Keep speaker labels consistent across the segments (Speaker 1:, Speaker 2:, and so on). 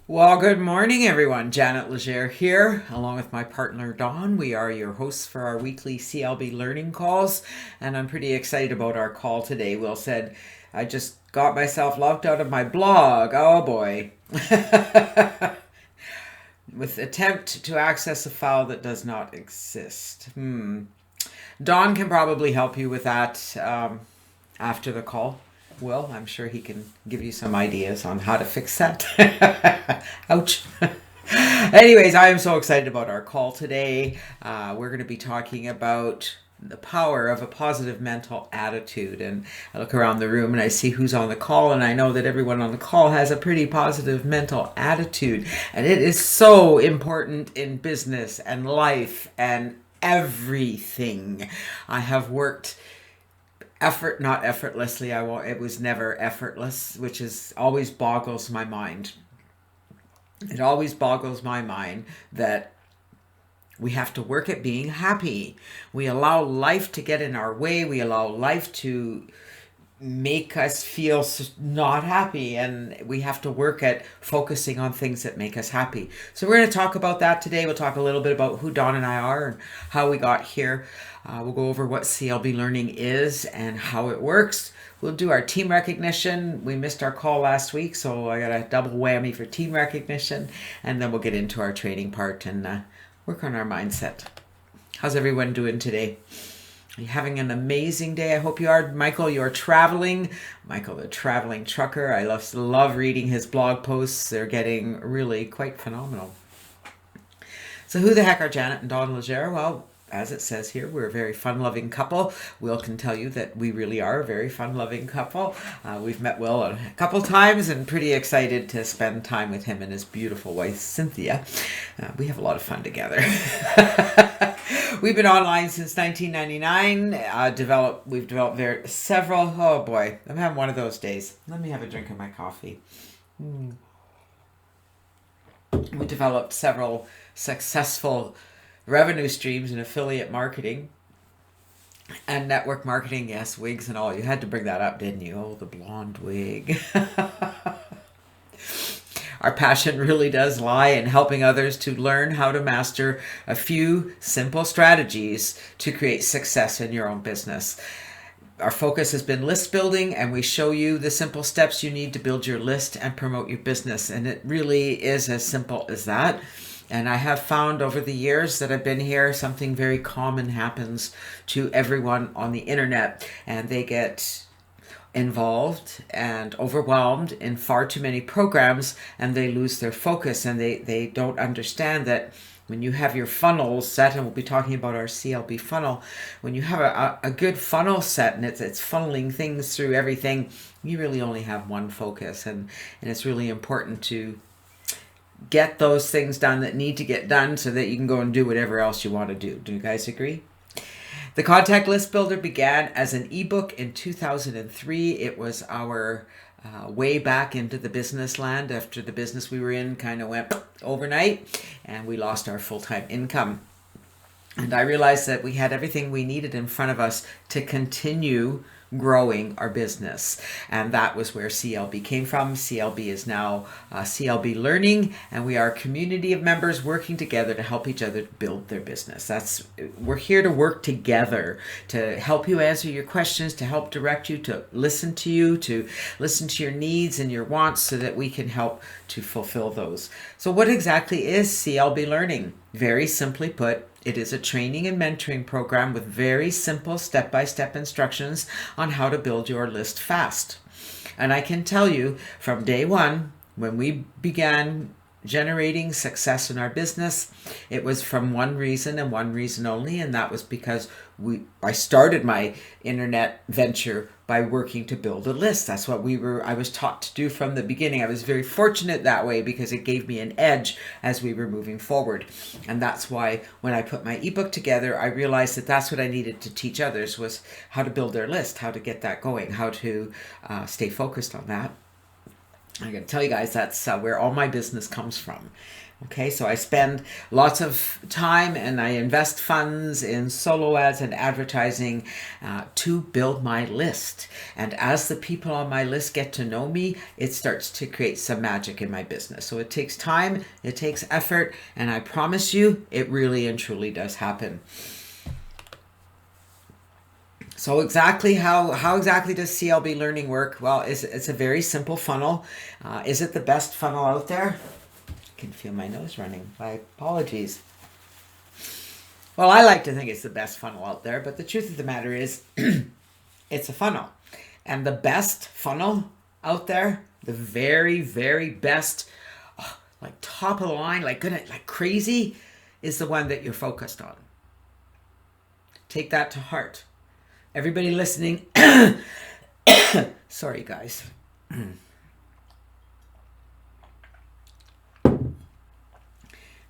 Speaker 1: Well, good morning, everyone. Janet Legere here, along with my partner Dawn. We are your hosts for our weekly CLB learning calls, and I'm pretty excited about our call today. Will said, I just got myself locked out of my blog. Oh boy. With attempt to access a file that does not exist. Dawn can probably help you with that after the call. Will, I'm sure he can give you some ideas on how to fix that. Ouch. Anyways, I am so excited about our call today. We're going to be talking about the power of a positive mental attitude. And I look around the room and I see who's on the call, and I know that everyone on the call has a pretty positive mental attitude. And it is so important in business and life and everything. I have worked not effortlessly. It was never effortless, which is always boggles my mind. It always boggles my mind that we have to work at being happy. We allow life to get in our way. We allow life to make us feel not happy, and we have to work at focusing on things that make us happy. So we're going to talk about that today. We'll talk a little bit about who Dawn and I are and how we got here. We'll go over what CLB learning is and how it works. We'll do our team recognition. We missed our call last week, so I got a double whammy for team recognition, and then we'll get into our training part and work on our mindset. How's everyone doing today? Are you having an amazing day? I hope you are. Michael, you're traveling. Michael, the traveling trucker. I love reading his blog posts. They're getting really quite phenomenal. So who the heck are Janet and Dawn Legere? Well, as it says here, we're a very fun-loving couple. Will can tell you that we really are a very fun-loving couple. We've met Will a couple times and pretty excited to spend time with him and his beautiful wife, Cynthia. We have a lot of fun together. We've been online since 1999. We've developed several. Oh boy, I'm having one of those days. Let me have a drink of my coffee. We developed several successful revenue streams in affiliate marketing and network marketing. Yes, wigs and all. You had to bring that up, didn't you? Oh, the blonde wig. Our passion really does lie in helping others to learn how to master a few simple strategies to create success in your own business. Our focus has been list building, and we show you the simple steps you need to build your list and promote your business. And it really is as simple as that. And I have found over the years that I've been here, something very common happens to everyone on the internet, and they get involved and overwhelmed in far too many programs, and they lose their focus, and they don't understand that when you have your funnels set, and we'll be talking about our CLB funnel, when you have a good funnel set and it's funneling things through everything, you really only have one focus, and it's really important to get those things done that need to get done so that you can go and do whatever else you want to do. Do you guys agree? The Contact List Builder began as an ebook in 2003. It was our way back into the business land after the business we were in kind of went overnight and we lost our full-time income. And I realized that we had everything we needed in front of us to continue growing our business. And that was where CLB came from. CLB is now CLB Learning, and we are a community of members working together to help each other build their business. We're here to work together to help you answer your questions, to help direct you, to listen to your needs and your wants so that we can help to fulfill those. So what exactly is CLB Learning? Very simply put, it is a training and mentoring program with very simple step-by-step instructions on how to build your list fast. And I can tell you from day one, when we began generating success in our business, it was from one reason and one reason only, and that was because I started my internet venture by working to build a list. That's what I was taught to do from the beginning. I was very fortunate that way because it gave me an edge as we were moving forward. And that's why when I put my ebook together, I realized that that's what I needed to teach others, was how to build their list, how to get that going, how to stay focused on that. I gotta tell you guys, that's where all my business comes from. Okay, so I spend lots of time and I invest funds in solo ads and advertising to build my list. And as the people on my list get to know me, it starts to create some magic in my business. So it takes time, it takes effort, and I promise you, it really and truly does happen. So exactly how exactly does CLB Learning work? Well, it's a very simple funnel. Is it the best funnel out there? I can feel my nose running. My apologies. Well, I like to think it's the best funnel out there, but the truth of the matter is it's a funnel. And the best funnel out there, the very, very best, like top of the line, like good, like crazy, is the one that you're focused on. Take that to heart. Everybody listening, sorry guys.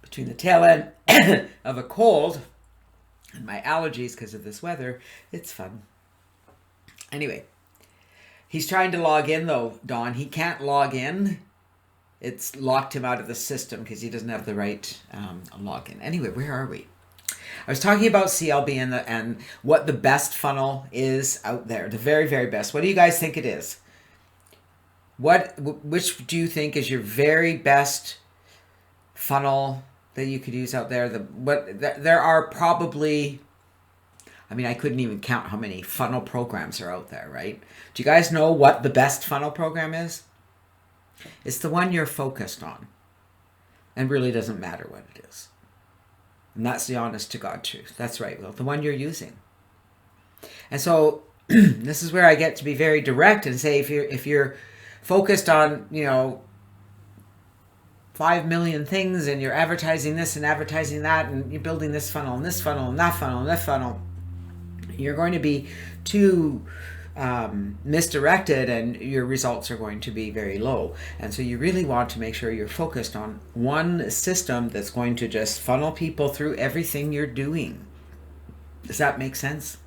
Speaker 1: Between the tail end of a cold and my allergies because of this weather, it's fun. Anyway, he's trying to log in though, Don. He can't log in. It's locked him out of the system because he doesn't have the right login. Anyway, where are we? I was talking about CLB and what the best funnel is out there. The very, very best. What do you guys think it is? Which do you think is your very best funnel that you could use out there? There are probably, I mean, I couldn't even count how many funnel programs are out there, right? Do you guys know what the best funnel program is? It's the one you're focused on. And really doesn't matter what it is. And that's the honest to God truth. That's right, Will. The one you're using. And so this is where I get to be very direct and say if you're focused on, 5 million things and you're advertising this and advertising that and you're building this funnel and this funnel and that funnel and that funnel, you're going to be too misdirected and your results are going to be very low. And so you really want to make sure you're focused on one system that's going to just funnel people through everything you're doing. Does that make sense?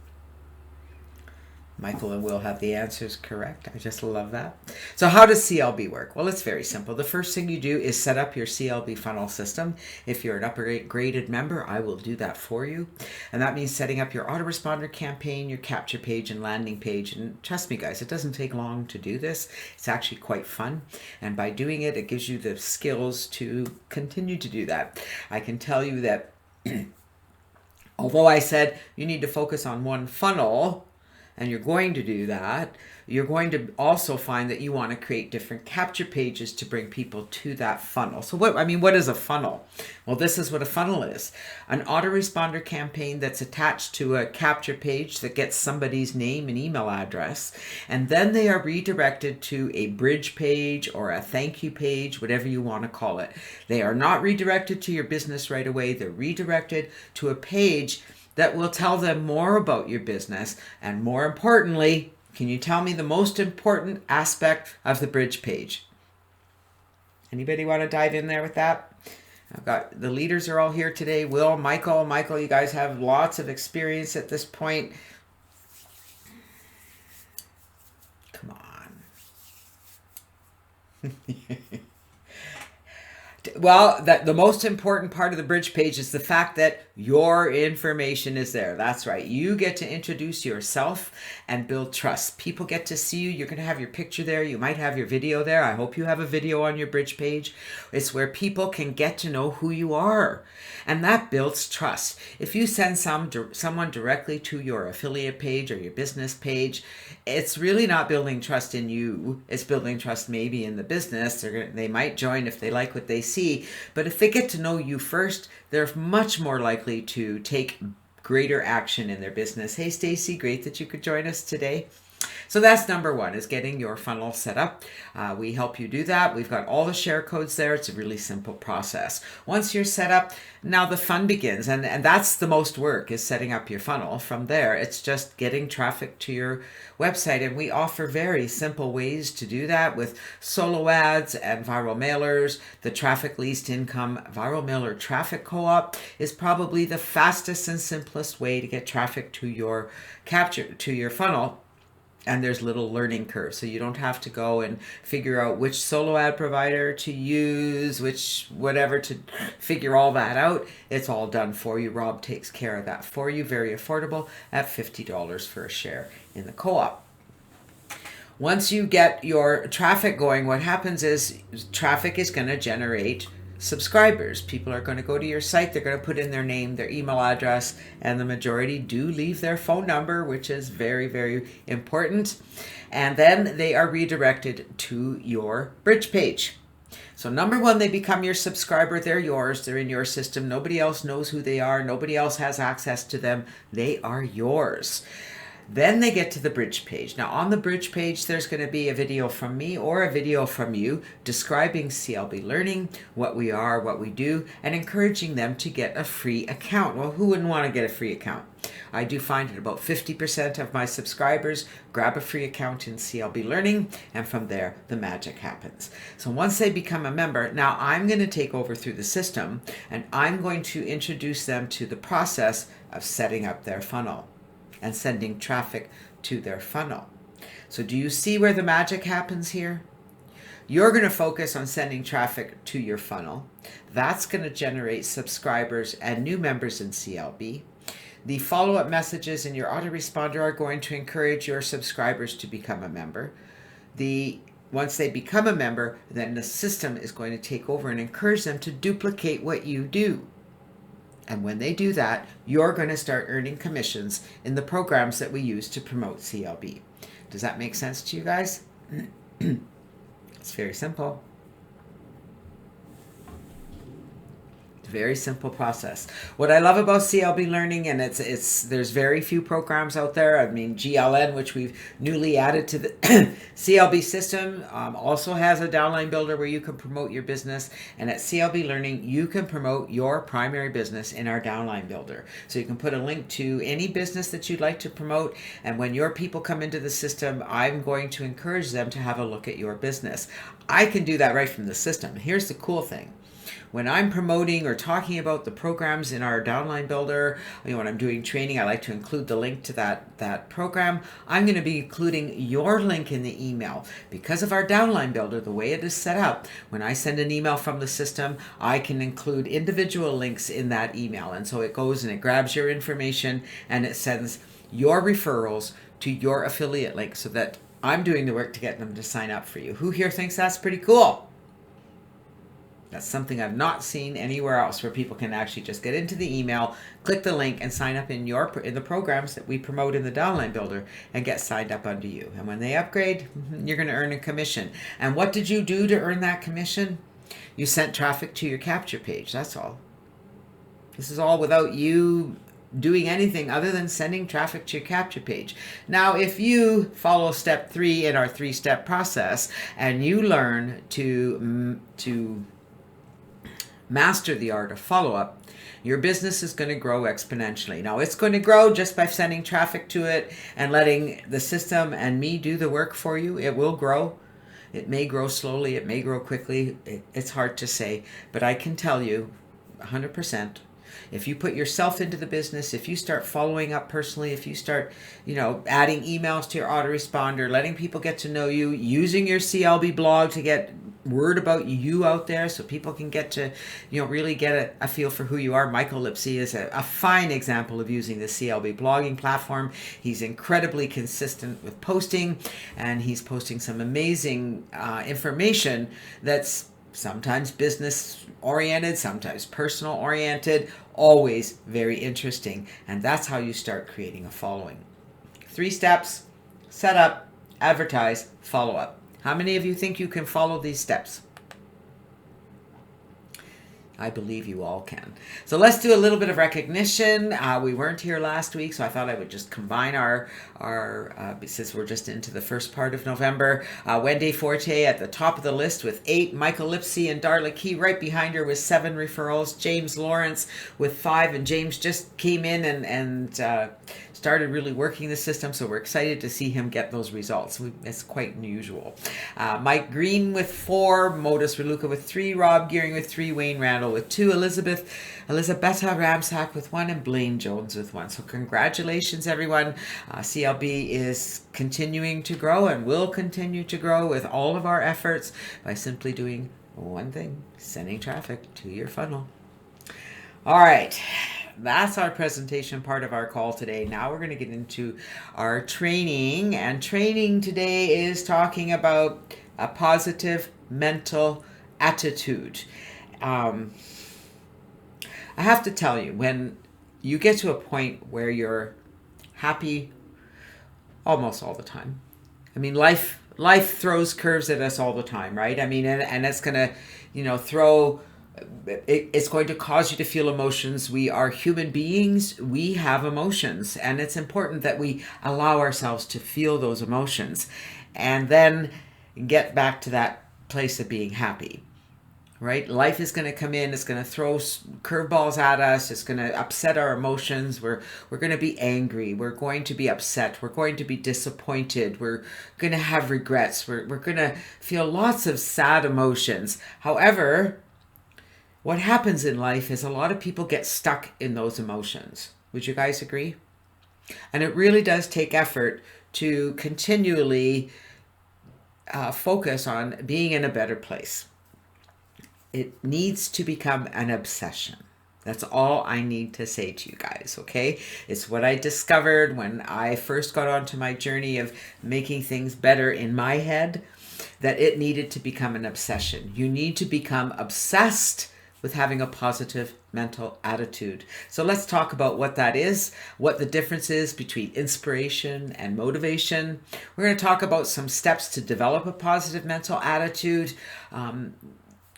Speaker 1: Michael and Will have the answers correct. I just love that. So how does CLB work? Well, it's very simple. The first thing you do is set up your CLB funnel system. If you're an upgraded member, I will do that for you. And that means setting up your autoresponder campaign, your capture page and landing page. And trust me, guys, it doesn't take long to do this. It's actually quite fun. And by doing it, it gives you the skills to continue to do that. I can tell you that although I said you need to focus on one funnel, and you're going to do that, you're going to also find that you want to create different capture pages to bring people to that funnel. So what is a funnel? Well, this is what a funnel is. An autoresponder campaign that's attached to a capture page that gets somebody's name and email address, and then they are redirected to a bridge page or a thank you page, whatever you want to call it. They are not redirected to your business right away. They're redirected to a page that will tell them more about your business. And more importantly, can you tell me the most important aspect of the bridge page? Anybody want to dive in there with that? I've got the leaders are all here today. Will, Michael, you guys have lots of experience at this point. Come on. Well, the most important part of the bridge page is the fact that your information is there. That's right. You get to introduce yourself and build trust. People get to see you. You're going to have your picture there. You might have your video there. I hope you have a video on your bridge page. It's where people can get to know who you are. And that builds trust. If you send someone directly to your affiliate page or your business page, it's really not building trust in you. It's building trust maybe in the business. They might join if they like what they see. But if they get to know you first, they're much more likely to take greater action in their business. Hey, Stacy, great that you could join us today. So that's number one, is getting your funnel set up. We help you do that. We've got all the share codes there. It's a really simple process. Once you're set up, now the fun begins. And that's the most work, is setting up your funnel. From there, it's just getting traffic to your website. And we offer very simple ways to do that with solo ads and viral mailers. The Traffic Least Income Viral Mailer Traffic Co-op is probably the fastest and simplest way to get traffic to your funnel. and there's little learning curves, so you don't have to go and figure out which solo ad provider to use, which whatever, to figure all that out. It's all done for you. Rob takes care of that for you, very affordable at $50 for a share in the co-op. Once you get your traffic going, what happens is traffic is going to generate subscribers. People are going to go to your site, they're going to put in their name, their email address, and the majority do leave their phone number, which is very, very important. And then they are redirected to your bridge page. So number one, they become your subscriber. They're yours. They're in your system. Nobody else knows who they are. Nobody else has access to them. They are yours. Then they get to the bridge page. Now on the bridge page, there's going to be a video from me or a video from you describing CLB Learning, what we are, what we do, and encouraging them to get a free account. Well, who wouldn't want to get a free account? I do find that about 50% of my subscribers grab a free account in CLB Learning, and from there, the magic happens. So once they become a member, now I'm going to take over through the system, and I'm going to introduce them to the process of setting up their funnel and sending traffic to their funnel. So do you see where the magic happens here? You're going to focus on sending traffic to your funnel. That's going to generate subscribers and new members in CLB. The follow-up messages in your autoresponder are going to encourage your subscribers to become a member. Once they become a member, then the system is going to take over and encourage them to duplicate what you do. And when they do that, you're going to start earning commissions in the programs that we use to promote CLB. Does that make sense to you guys? It's very simple. Very simple process. What I love about CLB Learning, and there's very few programs out there. I mean, GLN, which we've newly added to the CLB system, also has a downline builder where you can promote your business. And at CLB Learning, you can promote your primary business in our downline builder. So you can put a link to any business that you'd like to promote. And when your people come into the system, I'm going to encourage them to have a look at your business. I can do that right from the system. Here's the cool thing. When I'm promoting or talking about the programs in our downline builder, when I'm doing training, I like to include the link to that program. I'm going to be including your link in the email. Because of our downline builder, the way it is set up, when I send an email from the system, I can include individual links in that email. And so it goes and it grabs your information and it sends your referrals to your affiliate link so that I'm doing the work to get them to sign up for you. Who here thinks that's pretty cool? That's something I've not seen anywhere else, where people can actually just get into the email, click the link, and sign up in the programs that we promote in the downline builder and get signed up under you. And when they upgrade, you're going to earn a commission. And what did you do to earn that commission? You sent traffic to your capture page. That's all. This is all without you doing anything other than sending traffic to your capture page. Now, if you follow step 3 in our 3-step process and you learn to master the art of follow-up, your business is going to grow exponentially. Now, it's going to grow just by sending traffic to it and letting the system and me do the work for you. It will grow. It may grow slowly. It may grow quickly. It's hard to say, but I can tell you 100%. If you put yourself into the business, if you start following up personally, if you start, adding emails to your autoresponder, letting people get to know you, using your CLB blog to get word about you out there so people can get to, really get a feel for who you are. Michael Lipsey is a fine example of using the CLB blogging platform. He's incredibly consistent with posting, and he's posting some amazing information that's sometimes business oriented, sometimes personal oriented, always very interesting. And that's how you start creating a following. 3 steps: set up, advertise, follow up. How many of you think you can follow these steps? I believe you all can. So let's do a little bit of recognition. We weren't here last week, so I thought I would just combine our since we're just into the first part of November. Wendy Forte at the top of the list with 8. Michael Lipsey and Darla Key right behind her with 7 referrals. James Lawrence with 5, and James just came in and started really working the system, so we're excited to see him get those results. It's quite unusual. Mike Green with 4, Modus Reluca with 3, Rob Gearing with 3, Wayne Randall with 2, Elizabetta Ramsack with 1, and Blaine Jones with 1. So congratulations, everyone. CLB is continuing to grow and will continue to grow with all of our efforts by simply doing one thing: sending traffic to your funnel. All right, that's our presentation part of our call today. Now we're going to get into our training, and training today is talking about a positive mental attitude. I have to tell you, when you get to a point where you're happy almost all the time, I mean, life throws curves at us all the time, right? I mean, and it's going to, it's going to cause you to feel emotions. We are human beings. We have emotions, and it's important that we allow ourselves to feel those emotions and then get back to that place of being happy, right? Life is going to come in. It's going to throw curveballs at us. It's going to upset our emotions. We're going to be angry. We're going to be upset. We're going to be disappointed. We're going to have regrets. We're going to feel lots of sad emotions. However, what happens in life is a lot of people get stuck in those emotions. Would you guys agree? And it really does take effort to continually focus on being in a better place. It needs to become an obsession. That's all I need to say to you guys, okay? It's what I discovered when I first got onto my journey of making things better in my head, that it needed to become an obsession. You need to become obsessed with having a positive mental attitude. So let's talk about what that is, what the difference is between inspiration and motivation. We're going to talk about some steps to develop a positive mental attitude,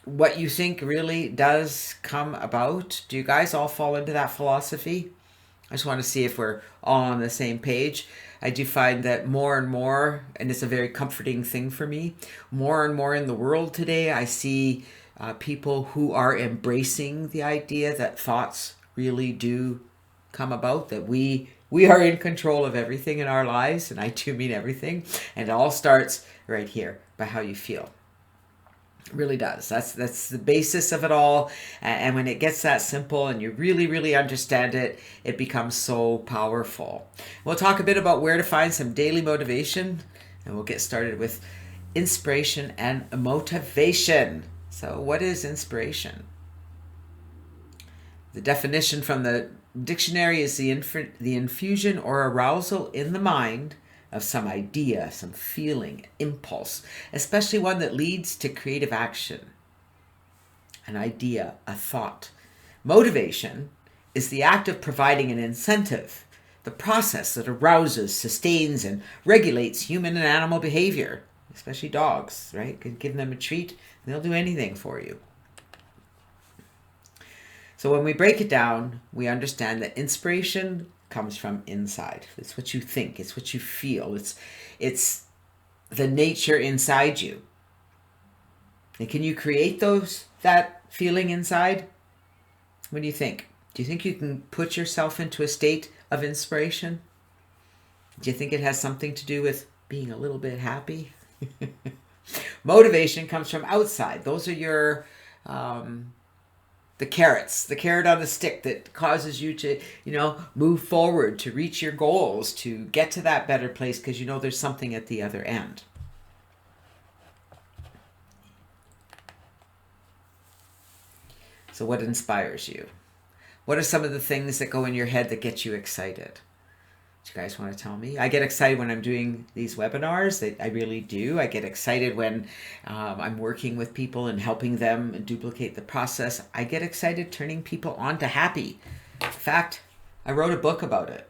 Speaker 1: what you think really does come about. Do you guys all fall into that philosophy? I just want to see if we're all on the same page. I do find that more and more, and it's a very comforting thing for me, more and more in the world today, I see people who are embracing the idea that thoughts really do come about, that we are in control of everything in our lives, and I do mean everything, and it all starts right here by how you feel. It really does. That's the basis of it all, and when it gets that simple and you really, really understand it, it becomes so powerful. We'll talk a bit about where to find some daily motivation, and we'll get started with inspiration and motivation. So what is inspiration? The definition from the dictionary is the infusion or arousal in the mind of some idea, some feeling, impulse, especially one that leads to creative action. An idea, a thought. Motivation is the act of providing an incentive, the process that arouses, sustains, and regulates human and animal behavior, especially dogs, right? Can give them a treat, they'll do anything for you. So when we break it down, we understand that inspiration comes from inside. It's what you think, it's what you feel, it's the nature inside you. And can you create that feeling inside? What do you think? Do you think you can put yourself into a state of inspiration? Do you think it has something to do with being a little bit happy? Motivation comes from outside. Those are your the carrots, the carrot on the stick that causes you to, move forward, to reach your goals, to get to that better place because there's something at the other end. So what inspires you? What are some of the things that go in your head that get you excited? Do you guys want to tell me? I get excited when I'm doing these webinars. I really do. I get excited when I'm working with people and helping them duplicate the process. I get excited turning people on to happy. In fact, I wrote a book about it.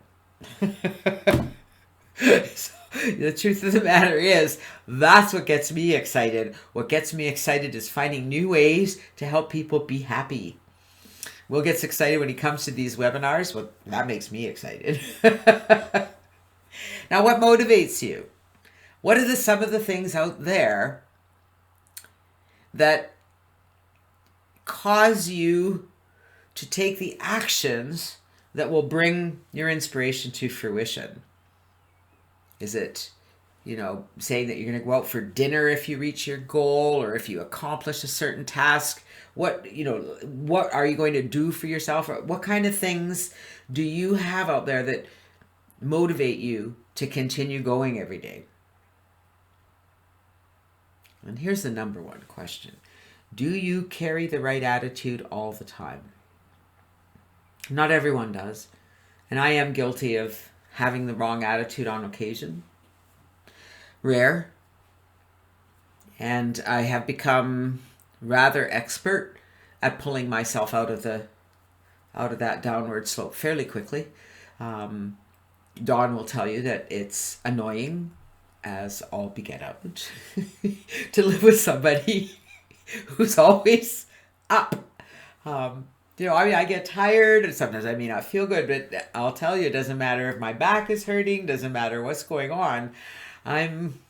Speaker 1: So, the truth of the matter is, that's what gets me excited. What gets me excited is finding new ways to help people be happy. Will gets excited when he comes to these webinars. Well, that makes me excited. Now, what motivates you? What are some of the things out there that cause you to take the actions that will bring your inspiration to fruition? Is it, saying that you're going to go out for dinner if you reach your goal or if you accomplish a certain task? What are you going to do for yourself? Or what kind of things do you have out there that motivate you to continue going every day? And here's the number one question. Do you carry the right attitude all the time? Not everyone does. And I am guilty of having the wrong attitude on occasion. Rare. And I have become rather expert at pulling myself out of that downward slope fairly quickly. Dawn will tell you that it's annoying as all beget out to live with somebody who's always up. I get tired and sometimes I may not feel good, but I'll tell you, it doesn't matter if my back is hurting, doesn't matter what's going on. I'm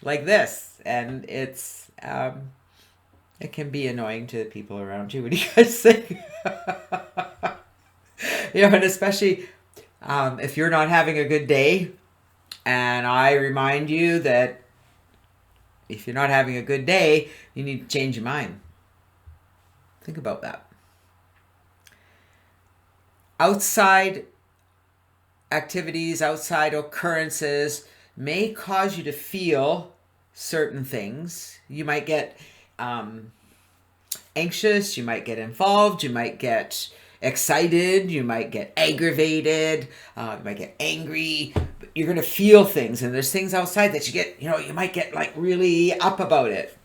Speaker 1: like this, and it can be annoying to the people around you. What do you guys think? And especially if you're not having a good day, and I remind you that if you're not having a good day, you need to change your mind. Think about that. Outside activities, outside occurrences may cause you to feel certain things. You might get anxious, you might get involved, you might get excited, you might get aggravated, you might get angry. But you're going to feel things, and there's things outside that you get, you might get like really up about it.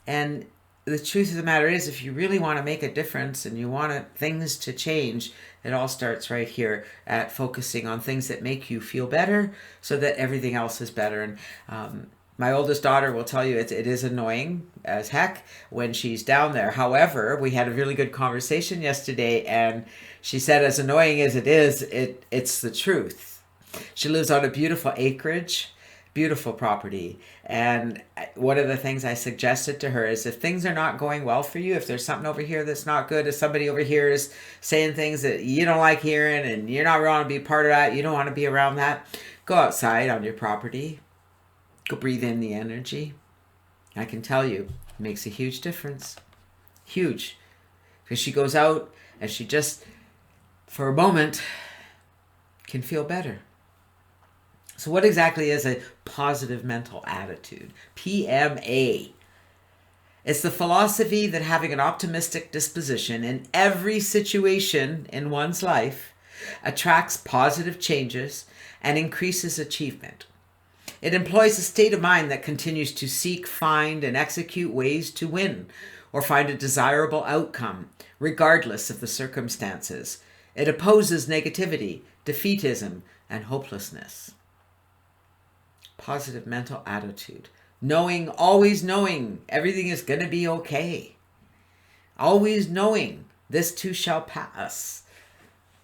Speaker 1: And the truth of the matter is, if you really want to make a difference and you want things to change, it all starts right here at focusing on things that make you feel better so that everything else is better. And my oldest daughter will tell you it is annoying as heck when she's down there. However, we had a really good conversation yesterday, and she said, as annoying as it is, it's the truth. She lives on a beautiful acreage, beautiful property. And one of the things I suggested to her is, if things are not going well for you, if there's something over here that's not good, if somebody over here is saying things that you don't like hearing and you're not want to be part of that, you don't want to be around that, go outside on your property, go breathe in the energy. I can tell you, it makes a huge difference. Huge. Because she goes out and she just, for a moment, can feel better. So what exactly is a positive mental attitude? PMA. It's the philosophy that having an optimistic disposition in every situation in one's life attracts positive changes and increases achievement. It employs a state of mind that continues to seek, find, and execute ways to win or find a desirable outcome, regardless of the circumstances. It opposes negativity, defeatism, and hopelessness. Positive mental attitude. Always knowing everything is going to be okay. Always knowing this too shall pass.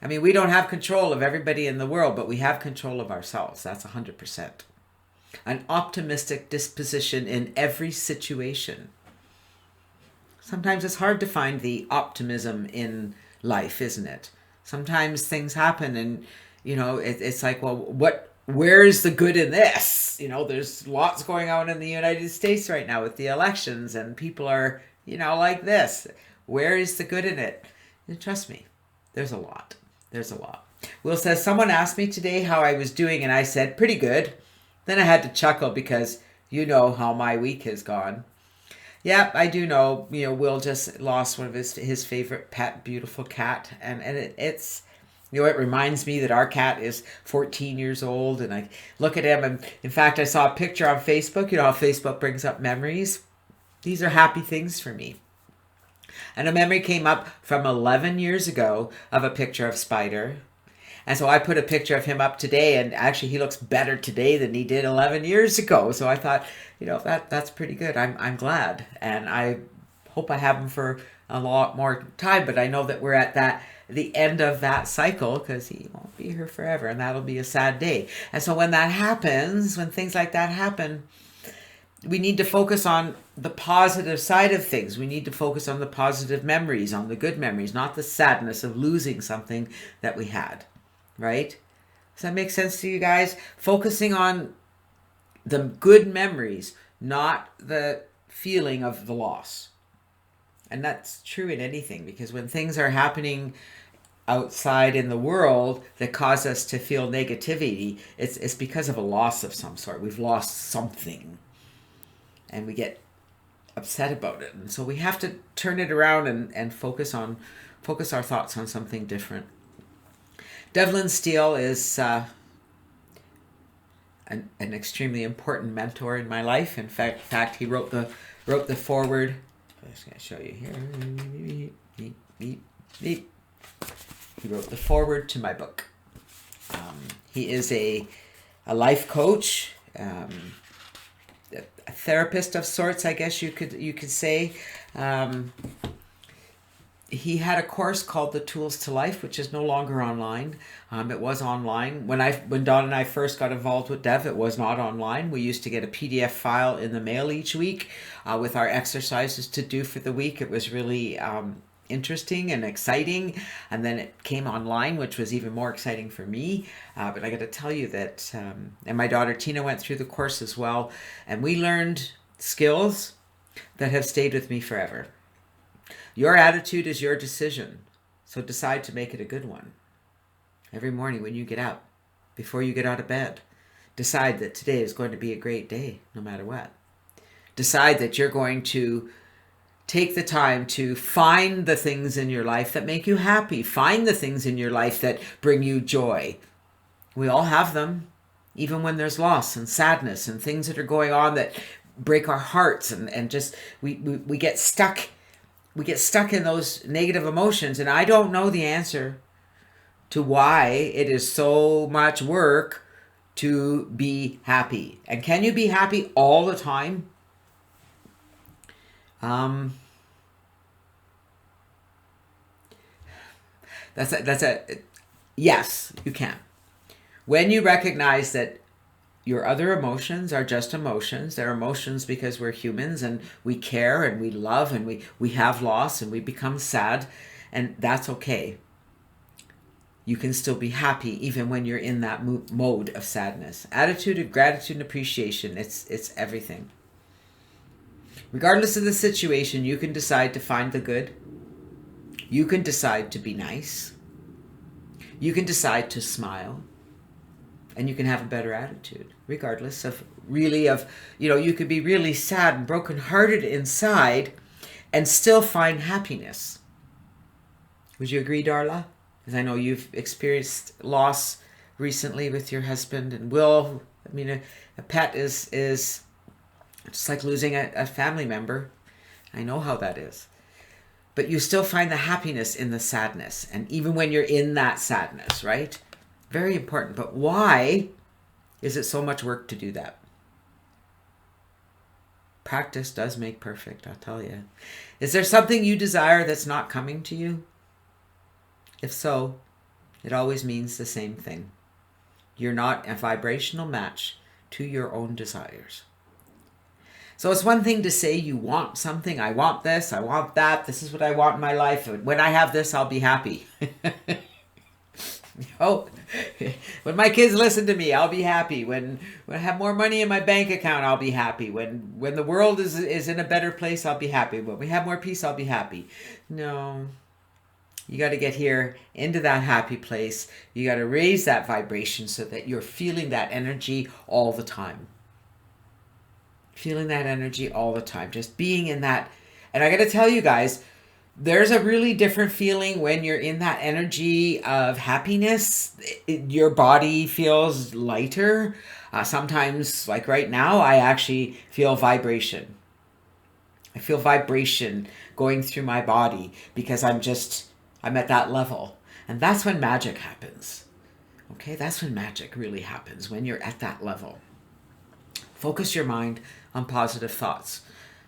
Speaker 1: I mean, we don't have control of everybody in the world, but we have control of ourselves. That's 100%. An optimistic disposition in every situation. Sometimes it's hard to find the optimism in life, isn't it? Sometimes things happen and, it's like, well, where is the good in this? There's lots going on in the United States right now with the elections, and people are, like this. Where is the good in it? And trust me, there's a lot. There's a lot. Will says, someone asked me today how I was doing, and I said, pretty good. Then I had to chuckle because you know how my week has gone. Yeah, I do know. Will just lost one of his favorite pet, beautiful cat, and it's. It reminds me that our cat is 14 years old, and I look at him, and in fact, I saw a picture on Facebook. You know how Facebook brings up memories? These are happy things for me. And a memory came up from 11 years ago of a picture of Spider. And so I put a picture of him up today, and actually he looks better today than he did 11 years ago. So I thought, that's pretty good. I'm glad. And I hope I have him for a lot more time, but I know that we're at the end of that cycle because he won't be here forever, and that'll be a sad day. And so when that happens, when things like that happen, We need to focus on the positive side of things. We need to focus on the positive memories, on the good memories, not the sadness of losing something that we had, right? Does that make sense to you guys? Focusing on the good memories, not the feeling of the loss. And that's true in anything, because when things are happening outside in the world that cause us to feel negativity, it's because of a loss of some sort. We've lost something and we get upset about it. And so we have to turn it around and focus our thoughts on something different. Devlin Steele is an extremely important mentor in my life. In fact, he wrote the foreword. I'm just going to show you here. He wrote the foreword to my book. He is a life coach, a therapist of sorts, I guess you could say. He had a course called The Tools to Life, which is no longer online. It was online. When Don and I first got involved with Dev, it was not online. We used to get a PDF file in the mail each week with our exercises to do for the week. It was really interesting and exciting. And then it came online, which was even more exciting for me. But I got to tell you that, and my daughter Tina went through the course as well, and we learned skills that have stayed with me forever. Your attitude is your decision, so decide to make it a good one. Every morning when you get up, before you get out of bed, decide that today is going to be a great day, no matter what. Decide that you're going to take the time to find the things in your life that make you happy. Find the things in your life that bring you joy. We all have them, even when there's loss and sadness and things that are going on that break our hearts, and just we get stuck. We get stuck in those negative emotions, and I don't know the answer to why it is so much work to be happy. And can you be happy all the time? Yes, you can. When you recognize that your other emotions are just emotions. They're emotions because we're humans and we care and we love and we have loss and we become sad, and that's okay. You can still be happy even when you're in that mode of sadness. Attitude of gratitude and appreciation, it's everything. Regardless of the situation, you can decide to find the good. You can decide to be nice. You can decide to smile. And you can have a better attitude, regardless of you could be really sad and brokenhearted inside and still find happiness. Would you agree, Darla? Because I know you've experienced loss recently with your husband and Will. I mean, a pet is just like losing a family member. I know how that is. But you still find the happiness in the sadness. And even when you're in that sadness, right? Very important. But why is it so much work to do that? Practice does make perfect, I'll tell you. Is there something you desire that's not coming to you? If so, it always means the same thing. You're not a vibrational match to your own desires. So it's one thing to say you want something. I want this, I want that. This is what I want in my life. When I have this, I'll be happy. When my kids listen to me, I'll be happy. When I have more money in my bank account, I'll be happy. When the world is in a better place, I'll be happy. When we have more peace, I'll be happy. No. You got to get here into that happy place. You got to raise that vibration so that you're feeling that energy all the time. Feeling that energy all the time. Just being in that. And I got to tell you guys, there's a really different feeling when you're in that energy of happiness. Your body feels lighter. Sometimes, like right now, I actually feel vibration. I feel vibration going through my body because I'm at that level. And that's when magic happens. Okay, that's when magic really happens, when you're at that level. Focus your mind on positive thoughts.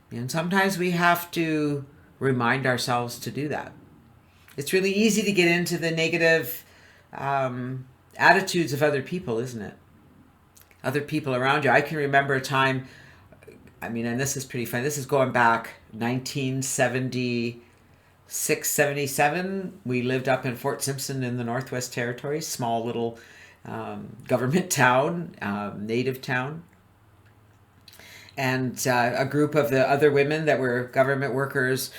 Speaker 1: And sometimes we have to remind ourselves to do that. It's really easy to get into the negative attitudes of other people, isn't it? Other people around you. I can remember a time I mean, and this is pretty fun. This is going back 1976, 77. We lived up in Fort Simpson in the Northwest Territories, small little government town, native town. And a group of the other women that were government workers,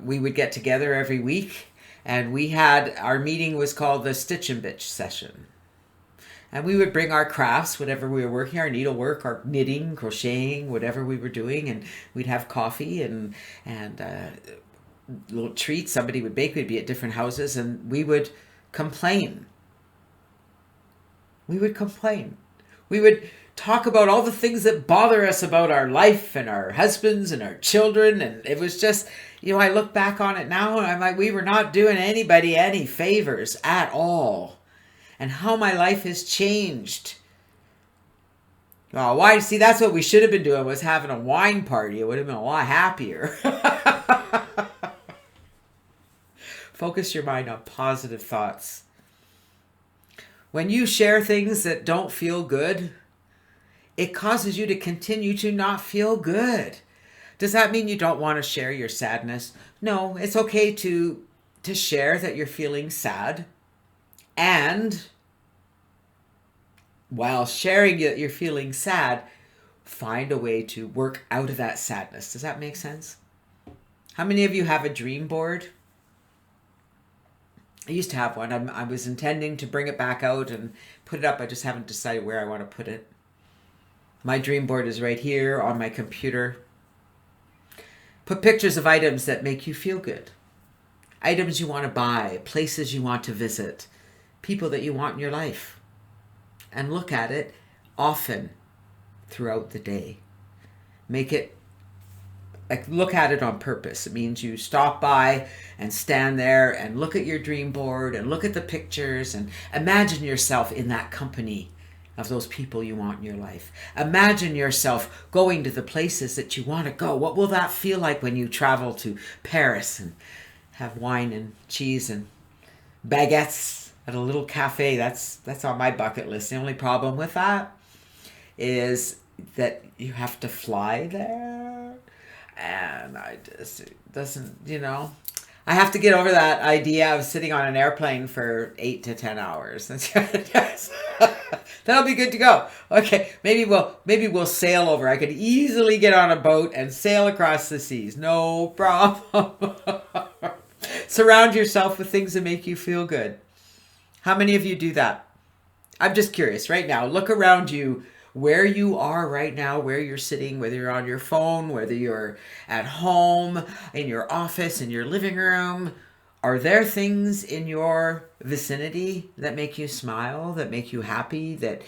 Speaker 1: we would get together every week. And we had, our meeting was called the Stitch and Bitch session. And we would bring our crafts, whatever we were working, our needlework, our knitting, crocheting, whatever we were doing. And we'd have coffee and little treats somebody would bake. We'd be at different houses and we would complain. We would complain. We would talk about all the things that bother us about our life and our husbands and our children. And it was just, I look back on it now and I'm like, we were not doing anybody any favors at all. And how my life has changed. Oh, why? See, that's what we should have been doing, was having a wine party. It would have been a lot happier. Focus your mind on positive thoughts. When you share things that don't feel good, it causes you to continue to not feel good. Does that mean you don't want to share your sadness? No, it's okay to share that you're feeling sad. And while sharing that you're feeling sad, find a way to work out of that sadness. Does that make sense? How many of you have a dream board? I used to have one. I was intending to bring it back out and put it up. I just haven't decided where I want to put it. My dream board is right here on my computer. Put pictures of items that make you feel good. Items you want to buy, places you want to visit, people that you want in your life. And look at it often throughout the day. Make it, look at it on purpose. It means you stop by and stand there and look at your dream board and look at the pictures and imagine yourself in that company of those people you want in your life. Imagine yourself going to the places that you want to go. What will that feel like when you travel to Paris and have wine and cheese and baguettes at a little cafe? That's on my bucket list. The only problem with that is that you have to fly there. And it doesn't, I have to get over that idea of sitting on an airplane for 8 to 10 hours. That'll be good to go. Okay, maybe we'll sail over. I could easily get on a boat and sail across the seas. No problem. Surround yourself with things that make you feel good. How many of you do that? I'm just curious right now. Look around you, where you are right now, where you're sitting, whether you're on your phone, whether you're at home, in your office, in your living room. Are there things in your vicinity that make you smile, that make you happy, that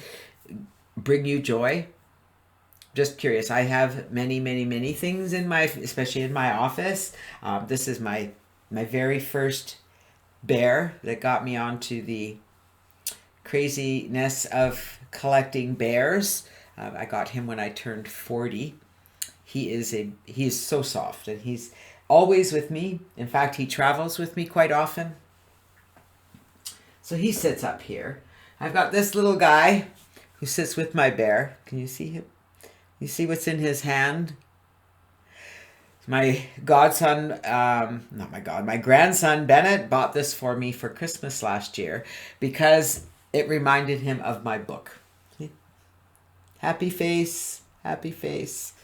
Speaker 1: bring you joy? Just curious. I have many, many, many things especially in my office. This is my very first bear that got me onto the craziness of collecting bears. I got him when I turned 40. He is so soft and he's always with me. In fact, he travels with me quite often. So he sits up here. I've got this little guy who sits with my bear. Can you see him? You see what's in his hand? My my grandson Bennett bought this for me for Christmas last year because it reminded him of my book. See? Happy face, happy face.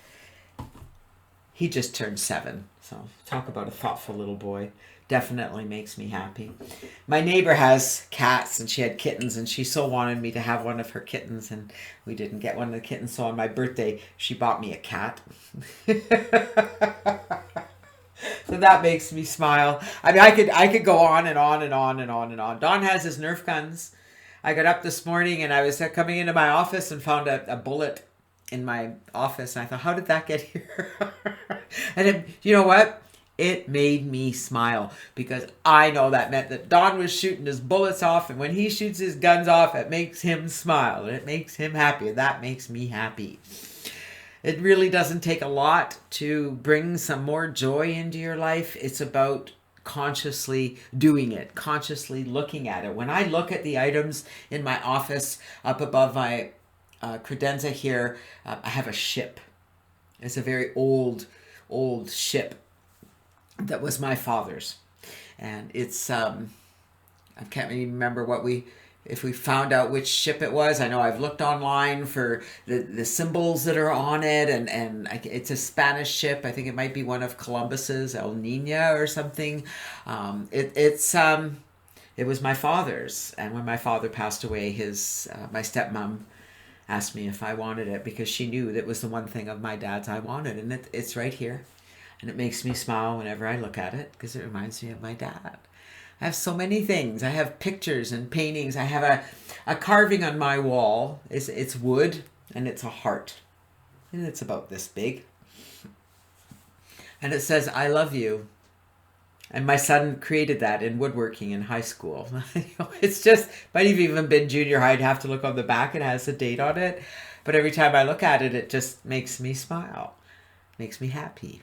Speaker 1: He just turned 7. So talk about a thoughtful little boy. Definitely makes me happy. My neighbor has cats and she had kittens and she so wanted me to have one of her kittens and we didn't get one of the kittens. So on my birthday, she bought me a cat. So that makes me smile. I mean, I could go on and on and on and on and on. Don has his Nerf guns. I got up this morning and I was coming into my office and found a bullet in my office. And I thought, how did that get here? And you know what? It made me smile because I know that meant that Don was shooting his bullets off. And when he shoots his guns off, it makes him smile. And it makes him happy. And that makes me happy. It really doesn't take a lot to bring some more joy into your life. It's about consciously doing it, consciously looking at it. When I look at the items in my office up above my credenza here, I have a ship. It's a very old ship that was my father's. And it's, I can't even remember if we found out which ship it was. I know I've looked online for the symbols that are on it, and it's a Spanish ship. I think it might be one of Columbus's, El Nina or something. It was my father's, and when my father passed away, my stepmom asked me if I wanted it because she knew that was the one thing of my dad's I wanted, and it's right here, and it makes me smile whenever I look at it because it reminds me of my dad. I have so many things. I have pictures and paintings. I have a carving on my wall. It's wood and it's a heart. And it's about this big. And it says, I love you. And my son created that in woodworking in high school. It's just, might have even been junior high. I'd have to look on the back. It has a date on it. But every time I look at it, it just makes me smile. Makes me happy.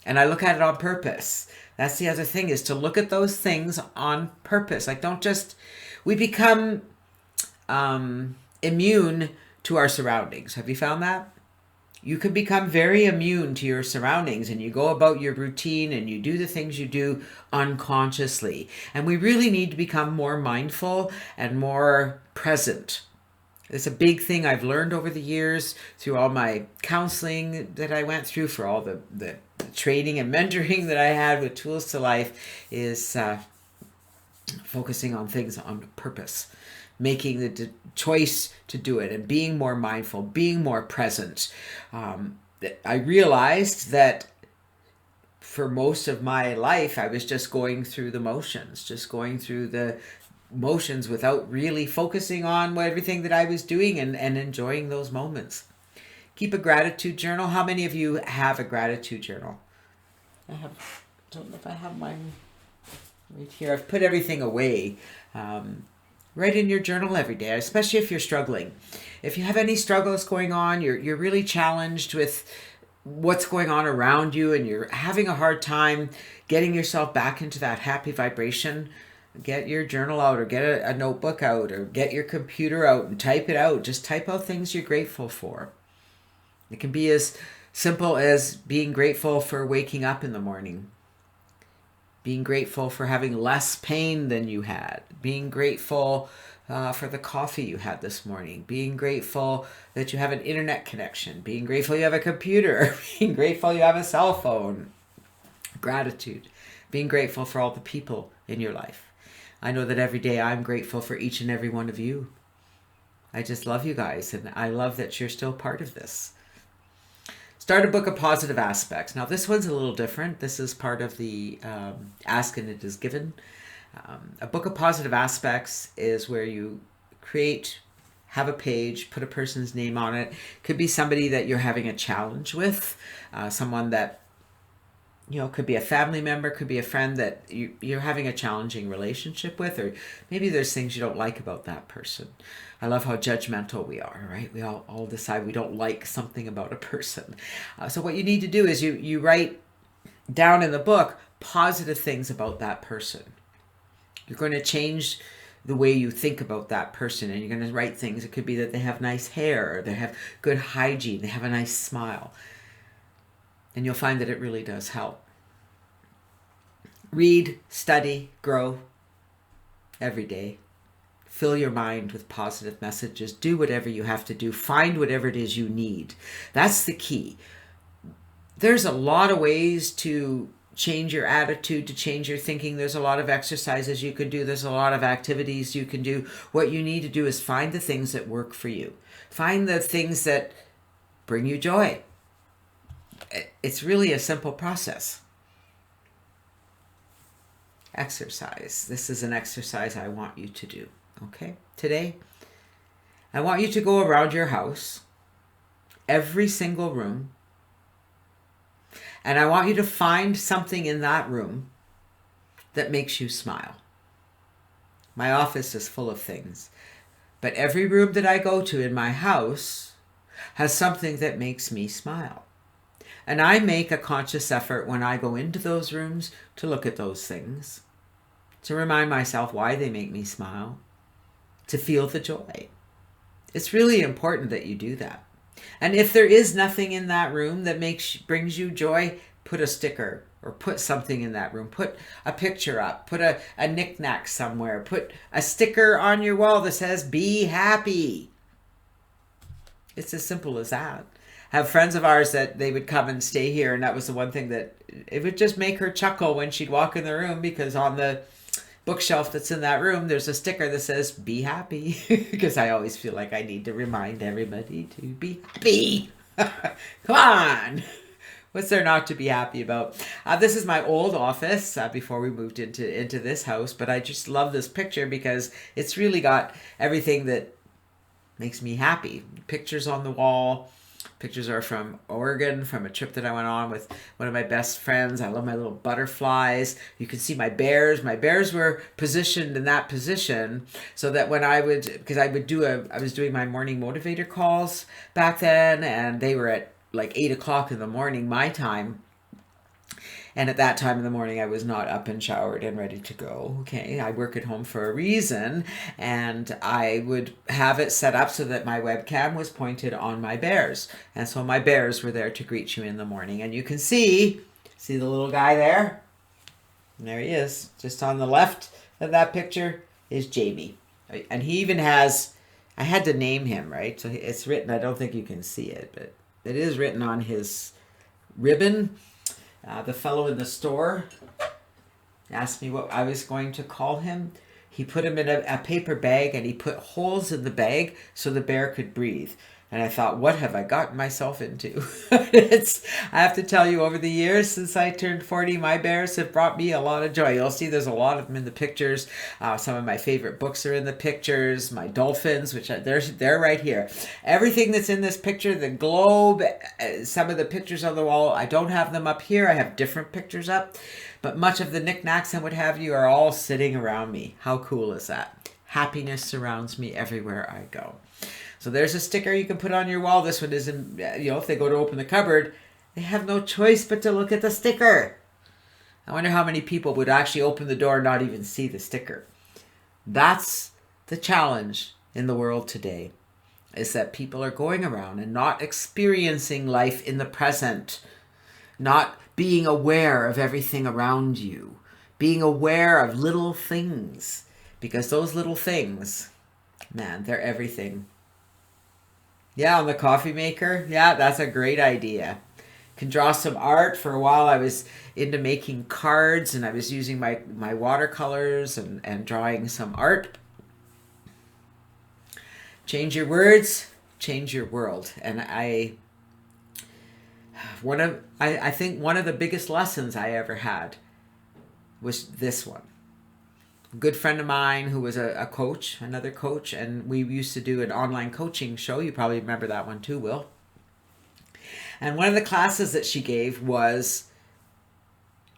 Speaker 1: And I look at it on purpose. That's the other thing, is to look at those things on purpose. Like, we become immune to our surroundings. Have you found that? You can become very immune to your surroundings, and you go about your routine and you do the things you do unconsciously. And we really need to become more mindful and more present. It's a big thing I've learned over the years through all my counseling that I went through, for all the training and mentoring that I had with Tools to Life, is focusing on things on purpose, making the choice to do it, and being more mindful, being more present. I realized that for most of my life, I was just going through the motions, without really focusing on everything that I was doing and enjoying those moments. Keep a gratitude journal. How many of you have a gratitude journal? Don't know if I have mine right here. I've put everything away. Write in your journal every day, especially if you're struggling. If you have any struggles going on, you're really challenged with what's going on around you, and you're having a hard time getting yourself back into that happy vibration, get your journal out, or get a notebook out, or get your computer out and type it out. Just type out things you're grateful for. It can be as simple as being grateful for waking up in the morning, being grateful for having less pain than you had, being grateful for the coffee you had this morning, being grateful that you have an internet connection, being grateful you have a computer, being grateful you have a cell phone. Gratitude, being grateful for all the people in your life. I know that every day I'm grateful for each and every one of you. I just love you guys, and I love that you're still part of this. Start a book of positive aspects. Now, this one's a little different. This is part of the Ask and It Is Given. A book of positive aspects is where you have a page, put a person's name on it. Could be somebody that you're having a challenge with, someone that, could be a family member, could be a friend that you're having a challenging relationship with, or maybe there's things you don't like about that person. I love how judgmental we are, right? We all decide we don't like something about a person. So what you need to do is you write down in the book positive things about that person. You're going to change the way you think about that person, and you're going to write things. It could be that they have nice hair, or they have good hygiene, they have a nice smile. And you'll find that it really does help. Read, study, grow every day. Fill your mind with positive messages. Do whatever you have to do. Find whatever it is you need. That's the key. There's a lot of ways to change your attitude, to change your thinking. There's a lot of exercises you can do. There's a lot of activities you can do. What you need to do is find the things that work for you. Find the things that bring you joy. It's really a simple process. Exercise. This is an exercise I want you to do. Okay? Today, I want you to go around your house, every single room, and I want you to find something in that room that makes you smile. My office is full of things, but every room that I go to in my house has something that makes me smile. And I make a conscious effort when I go into those rooms to look at those things, to remind myself why they make me smile, to feel the joy. It's really important that you do that. And if there is nothing in that room that brings you joy, put a sticker or put something in that room. Put a picture up. Put a knick-knack somewhere. Put a sticker on your wall that says, be happy. It's as simple as that. I have friends of ours that they would come and stay here, and that was the one thing that it would just make her chuckle when she'd walk in the room, because on the bookshelf that's in that room, there's a sticker that says, be happy. Because I always feel like I need to remind everybody to be happy. Come on. What's there not to be happy about? This is my old office before we moved into this house, but I just love this picture because it's really got everything that makes me happy. Pictures on the wall. Pictures are from Oregon, from a trip that I went on with one of my best friends. I love my little butterflies. You can see my bears. My bears were positioned in that position so that when I would, because I was doing my morning motivator calls back then, and they were at like 8 o'clock in the morning, my time. And at that time in the morning, I was not up and showered and ready to go. Okay, I work at home for a reason, and I would have it set up so that my webcam was pointed on my bears. And so my bears were there to greet you in the morning. And you can see the little guy there? And there he is. Just on the left of that picture is Jamie. And he even has, I had to name him, right? So it's written, I don't think you can see it, but it is written on his ribbon. The fellow in the store asked me what I was going to call him. He put him in a paper bag, and he put holes in the bag so the bear could breathe. And I thought, what have I gotten myself into? I have to tell you, over the years since I turned 40, my bears have brought me a lot of joy. You'll see there's a lot of them in the pictures. Some of my favorite books are in the pictures. My dolphins, which they're right here. Everything that's in this picture, the globe, some of the pictures on the wall, I don't have them up here. I have different pictures up. But much of the knickknacks and what have you are all sitting around me. How cool is that? Happiness surrounds me everywhere I go. So there's a sticker you can put on your wall. This one isn't, if they go to open the cupboard, they have no choice but to look at the sticker. I wonder how many people would actually open the door and not even see the sticker. That's the challenge in the world today, is that people are going around and not experiencing life in the present, not being aware of everything around you, being aware of little things, because those little things, man, they're everything. Yeah, on the coffee maker. Yeah, that's a great idea. Can draw some art. For a while I was into making cards, and I was using my watercolors and drawing some art. Change your words, change your world. And I think one of the biggest lessons I ever had was this one. A good friend of mine who was a coach, another coach, and we used to do an online coaching show. You probably remember that one too, Will. And one of the classes that she gave was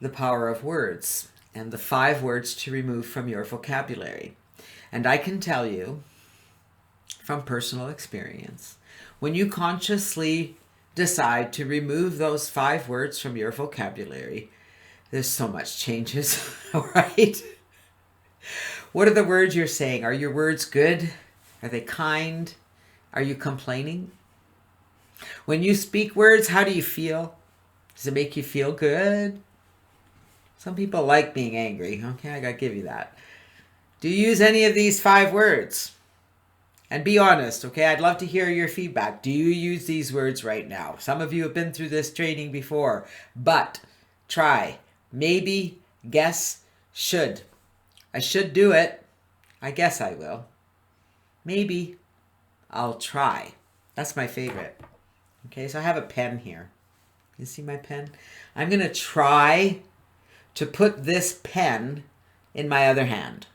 Speaker 1: the power of words and the 5 words to remove from your vocabulary. And I can tell you from personal experience, when you consciously decide to remove those 5 words from your vocabulary, there's so much changes, right? What are the words you're saying? Are your words good? Are they kind? Are you complaining? When you speak words, how do you feel? Does it make you feel good? Some people like being angry. Okay, I gotta give you that. Do you use any of these 5 words? And be honest, okay? I'd love to hear your feedback. Do you use these words right now? Some of you have been through this training before, but try. Maybe, guess, should. I should do it. I guess I will. Maybe I'll try. That's my favorite. Okay, so I have a pen here. You see my pen? I'm going to try to put this pen in my other hand.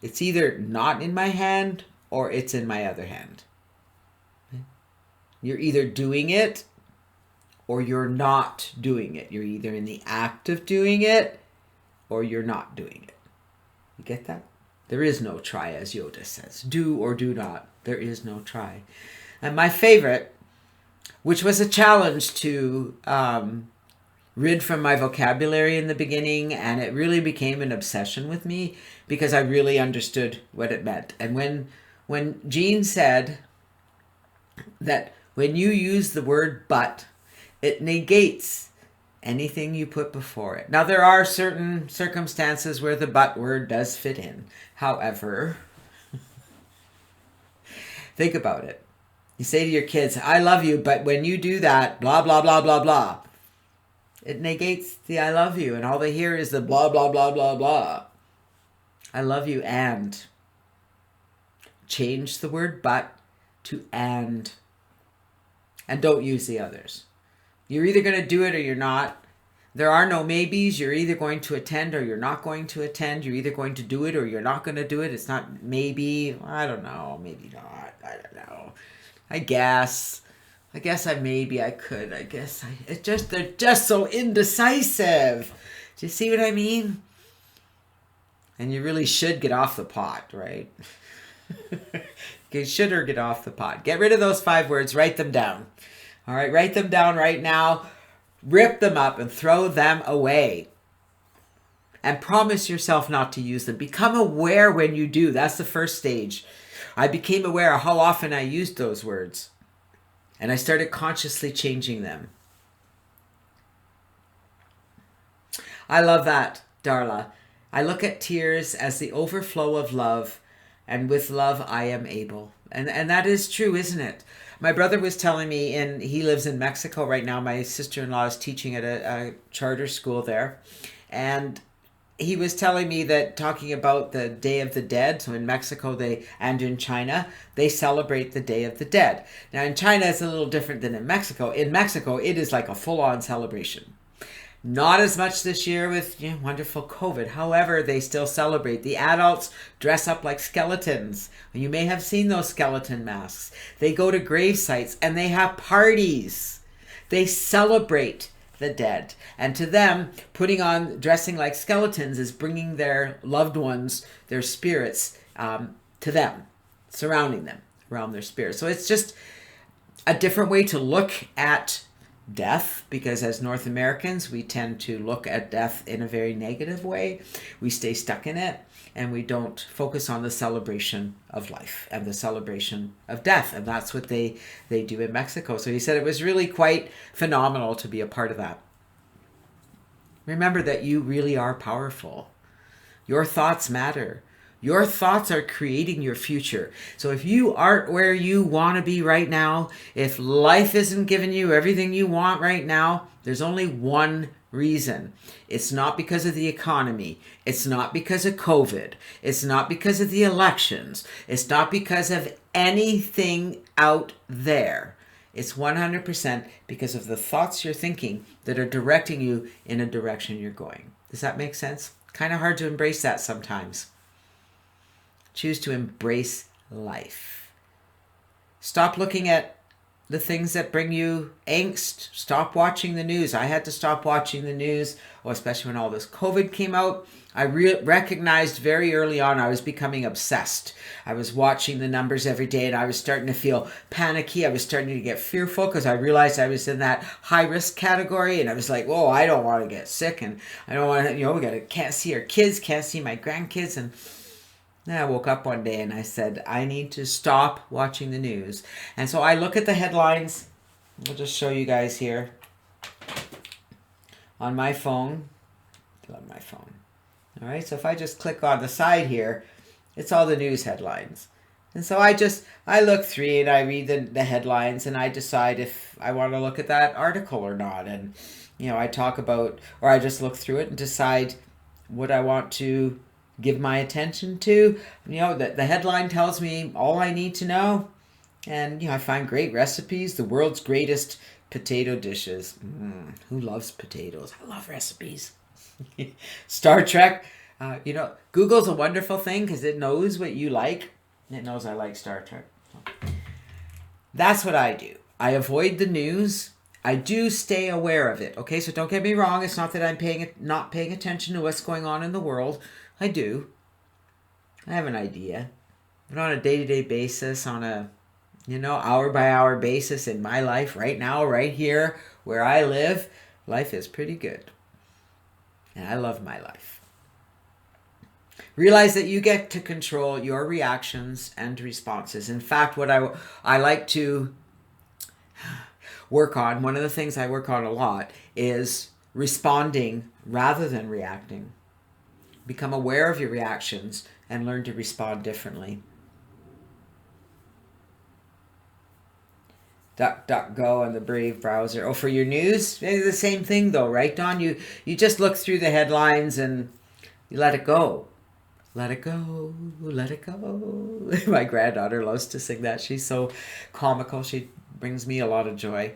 Speaker 1: It's either not in my hand or it's in my other hand. You're either doing it or you're not doing it. You're either in the act of doing it or you're not doing it. You get that? There is no try, as Yoda says. Do or do not. There is no try. And my favorite, which was a challenge to rid from my vocabulary in the beginning, and it really became an obsession with me because I really understood what it meant. And when Jean said that when you use the word but, it negates anything you put before it. Now, there are certain circumstances where the but word does fit in. However, think about it. You say to your kids, I love you, but when you do that, blah, blah, blah, blah, blah. It negates the I love you, and all they hear is the blah, blah, blah, blah, blah. I love you, and. Change the word but to and. And don't use the others. You're either going to do it or you're not. There are no maybes. You're either going to attend or you're not going to attend. You're either going to do it or you're not going to do it. It's not maybe. I don't know. Maybe not. I don't know. I guess I could. They're just so indecisive. Do you see what I mean? And you really should get off the pot, right? You should or get off the pot. Get rid of those 5 words. Write them down. All right, write them down right now. Rip them up and throw them away. And promise yourself not to use them. Become aware when you do. That's the first stage. I became aware of how often I used those words. And I started consciously changing them. I love that, Darla. I look at tears as the overflow of love, and with love I am able. And that is true, isn't it? My brother was telling me, and he lives in Mexico right now. My sister-in-law is teaching at a charter school there. And he was telling me that, talking about the Day of the Dead, so in Mexico and in China, they celebrate the Day of the Dead. Now in China it's a little different than in Mexico. In Mexico it is like a full-on celebration. Not as much this year with wonderful COVID. However, they still celebrate. The adults dress up like skeletons. You may have seen those skeleton masks. They go to grave sites and they have parties. They celebrate the dead. And to them, dressing like skeletons is bringing their loved ones, their spirits, to them, surrounding them, around their spirits. So it's just a different way to look at death, because as North Americans, we tend to look at death in a very negative way. We stay stuck in it, and we don't focus on the celebration of life and the celebration of death. And that's what they do in Mexico. So he said it was really quite phenomenal to be a part of that. Remember that you really are powerful. Your thoughts matter. Your thoughts are creating your future. So if you aren't where you want to be right now, if life isn't giving you everything you want right now, there's only one reason. It's not because of the economy. It's not because of COVID. It's not because of the elections. It's not because of anything out there. It's 100% because of the thoughts you're thinking that are directing you in a direction you're going. Does that make sense? Kind of hard to embrace that sometimes. Choose to embrace life. Stop looking at the things that bring you angst. Stop watching the news. I had to stop watching the news, especially when all this COVID came out. I recognized very early on I was becoming obsessed. I was watching the numbers every day and I was starting to feel panicky. I was starting to get fearful because I realized I was in that high risk category, and I was like, whoa, I don't want to get sick, and I don't want to, can't see our kids, can't see my grandkids. And then I woke up one day and I said, I need to stop watching the news. And so I look at the headlines. I'll just show you guys here. On my phone. I love my phone. All right, so if I just click on the side here, it's all the news headlines. And so I look through and I read the headlines, and I decide if I want to look at that article or not. And, I talk about, or I just look through it and decide what I want to give my attention to. The headline tells me all I need to know. And, I find great recipes, the world's greatest potato dishes. Who loves potatoes? I love recipes. Star Trek. Google's a wonderful thing because it knows what you like. It knows I like Star Trek. That's what I do. I avoid the news. I do stay aware of it. Okay, so don't get me wrong. It's not that I'm not paying attention to what's going on in the world. I do. I have an idea. But on a day-to-day basis, on a, hour-by-hour basis in my life right now, right here, where I live, life is pretty good. And I love my life. Realize that you get to control your reactions and responses. In fact, what I like to work on, one of the things I work on a lot is responding rather than reacting. Become aware of your reactions and learn to respond differently. DuckDuckGo and the Brave browser. Oh, for your news, it's the same thing though, right, Don? You just look through the headlines and you let it go. Let it go, let it go. My granddaughter loves to sing that. She's so comical. She brings me a lot of joy.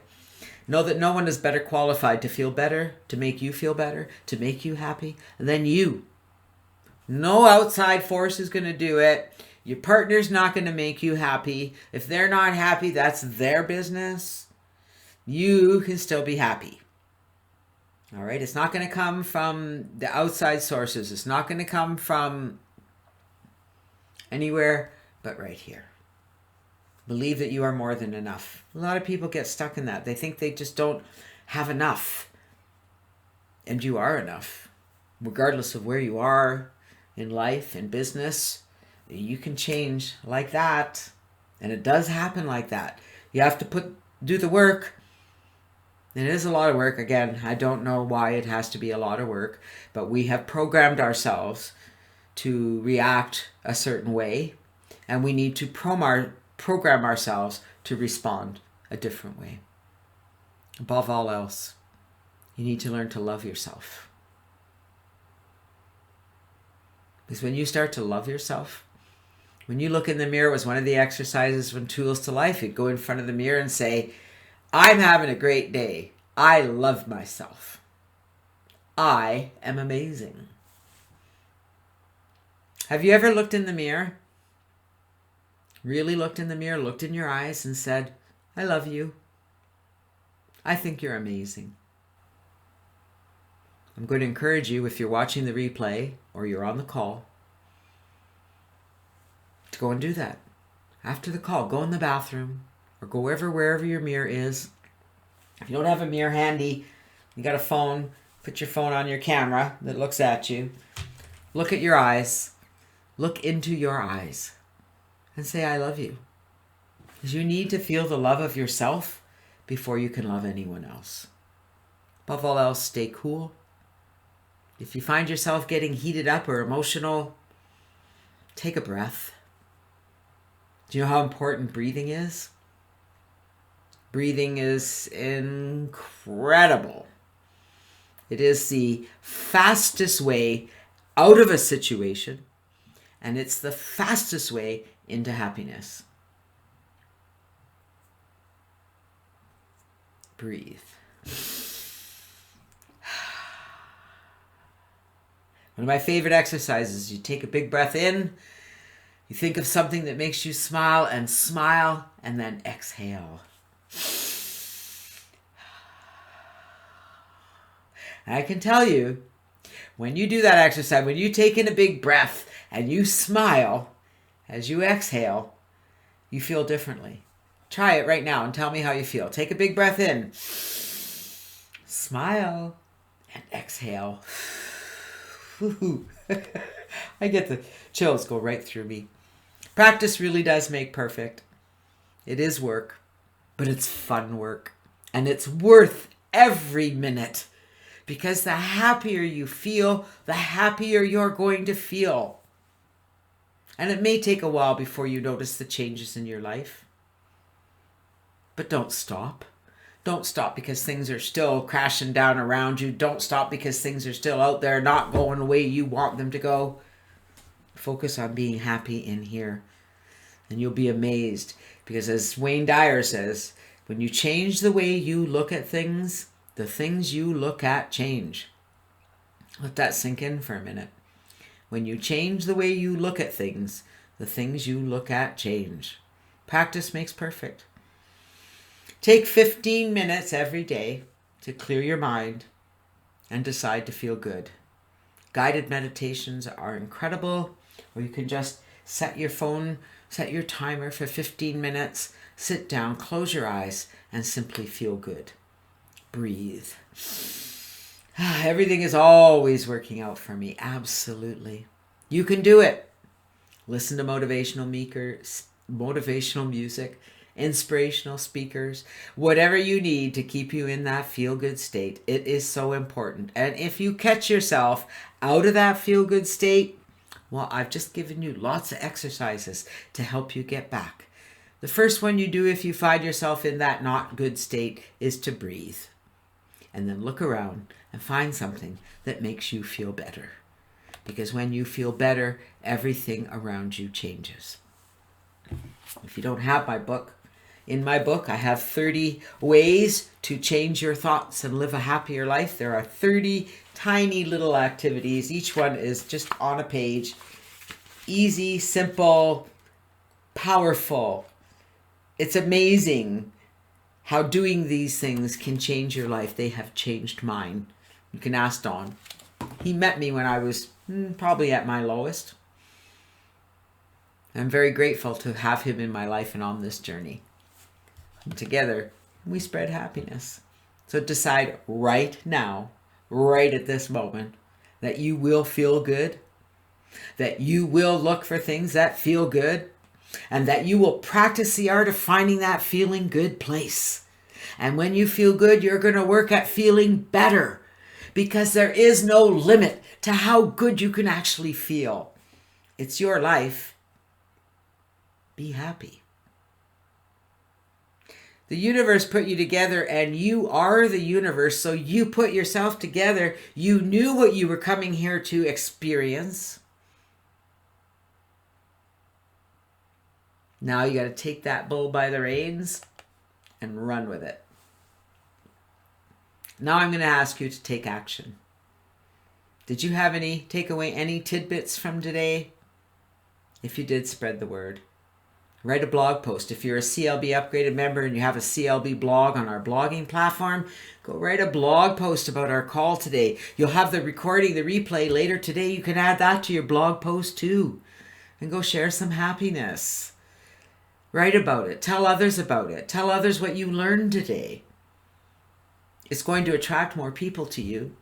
Speaker 1: Know that no one is better qualified to feel better, to make you feel better, to make you happy than you. No outside force is going to do it. Your partner's not going to make you happy. If they're not happy, that's their business. You can still be happy. All right? It's not going to come from the outside sources. It's not going to come from anywhere but right here. Believe that you are more than enough. A lot of people get stuck in that. They think they just don't have enough. And you are enough. Regardless of where you are in life, in business, you can change like that. And it does happen like that. You have to do the work. It is a lot of work. Again, I don't know why it has to be a lot of work, but we have programmed ourselves to react a certain way, and we need to program ourselves to respond a different way. Above all else, you need to learn to love yourself. Because when you start to love yourself, when you look in the mirror, was one of the exercises from Tools to Life, you'd go in front of the mirror and say, I'm having a great day. I love myself. I am amazing. Have you ever looked in the mirror? Really looked in the mirror, looked in your eyes and said, I love you. I think you're amazing. I'm going to encourage you, if you're watching the replay or you're on the call, to go and do that. After the call, go in the bathroom or go wherever your mirror is. If you don't have a mirror handy, you got a phone, put your phone on your camera that looks at you. Look at your eyes. Look into your eyes and say, I love you. Because you need to feel the love of yourself before you can love anyone else. Above all else, stay cool. If you find yourself getting heated up or emotional, take a breath. Do you know how important breathing is? Breathing is incredible. It is the fastest way out of a situation, and it's the fastest way into happiness. Breathe. One of my favorite exercises, you take a big breath in, you think of something that makes you smile, and then exhale. And I can tell you, when you do that exercise, when you take in a big breath and you smile as you exhale, you feel differently. Try it right now and tell me how you feel. Take a big breath in, smile, and exhale. I get the chills go right through me. Practice really does make perfect. It is work, but it's fun work. And it's worth every minute. Because the happier you feel, the happier you're going to feel. And it may take a while before you notice the changes in your life. But don't stop. Don't stop because things are still crashing down around you. Don't stop because things are still out there not going the way you want them to go. Focus on being happy in here. And you'll be amazed. Because as Wayne Dyer says, when you change the way you look at things, the things you look at change. Let that sink in for a minute. When you change the way you look at things, the things you look at change. Practice makes perfect. Take 15 minutes every day to clear your mind and decide to feel good. Guided meditations are incredible, or you can just set your timer for 15 minutes, sit down, close your eyes, and simply feel good. breathe. Everything is always working out for me. Absolutely. You can do it. Listen to motivational music, inspirational speakers, whatever you need to keep you in that feel-good state. It is so important. And if you catch yourself out of that feel-good state, well, I've just given you lots of exercises to help you get back. The first one you do if you find yourself in that not good state is to breathe. And then look around and find something that makes you feel better. Because when you feel better, everything around you changes. If you don't have my book, in my book, I have 30 ways to change your thoughts and live a happier life. There are 30 tiny little activities. Each one is just on a page. Easy, simple, powerful. It's amazing how doing these things can change your life. They have changed mine. You can ask Don. He met me when I was probably at my lowest. I'm very grateful to have him in my life and on this journey. And together, we spread happiness. So decide right now, right at this moment, that you will feel good, that you will look for things that feel good, and that you will practice the art of finding that feeling good place. And when you feel good, you're going to work at feeling better, because there is no limit to how good you can actually feel. It's your life. Be happy. The universe put you together, and you are the universe, so you put yourself together. You knew what you were coming here to experience. Now you got to take that bull by the reins and run with it. Now I'm going to ask you to take action. Did you have take away any tidbits from today? If you did, spread the word. Write a blog post. If you're a CLB upgraded member and you have a CLB blog on our blogging platform, go write a blog post about our call today. You'll have the recording, the replay later today. You can add that to your blog post too. And go share some happiness. Write about it. Tell others about it. Tell others what you learned today. It's going to attract more people to you.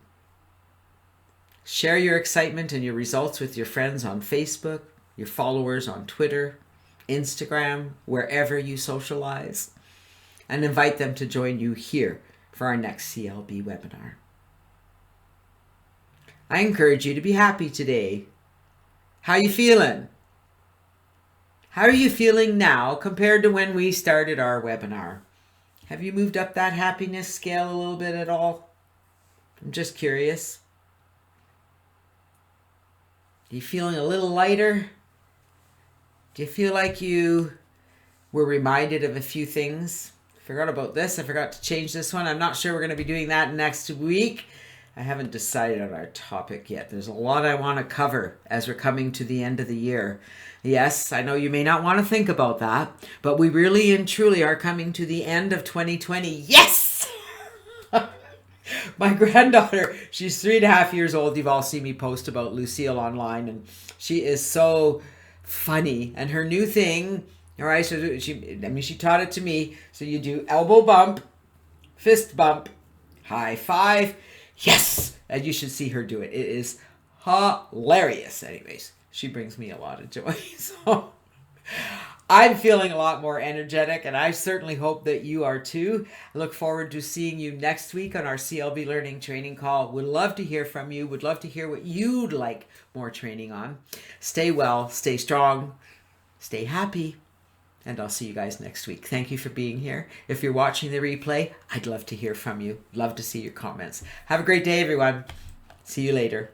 Speaker 1: Share your excitement and your results with your friends on Facebook, your followers on Twitter, Instagram, wherever you socialize, and invite them to join you here for our next CLB webinar. I encourage you to be happy today. How are you feeling? How are you feeling now compared to when we started our webinar? Have you moved up that happiness scale a little bit at all? I'm just curious. Are you feeling a little lighter? Do you feel like you were reminded of a few things? I forgot about this. I forgot to change this one. I'm not sure we're going to be doing that next week. I haven't decided on our topic yet. There's a lot I want to cover as we're coming to the end of the year. Yes, I know you may not want to think about that, but we really and truly are coming to the end of 2020. Yes! My granddaughter, she's 3.5 years old. You've all seen me post about Lucille online, and she is so funny. And her new thing, all right, so she taught it to me. So you do elbow bump, fist bump, high five, yes! And you should see her do it. It is hilarious. Anyways, she brings me a lot of joy. So I'm feeling a lot more energetic, and I certainly hope that you are too. I look forward to seeing you next week on our CLB Learning Training Call. Would love to hear from you. Would love to hear what you'd like more training on. Stay well, stay strong, stay happy, and I'll see you guys next week. Thank you for being here. If you're watching the replay, I'd love to hear from you. Love to see your comments. Have a great day, everyone. See you later.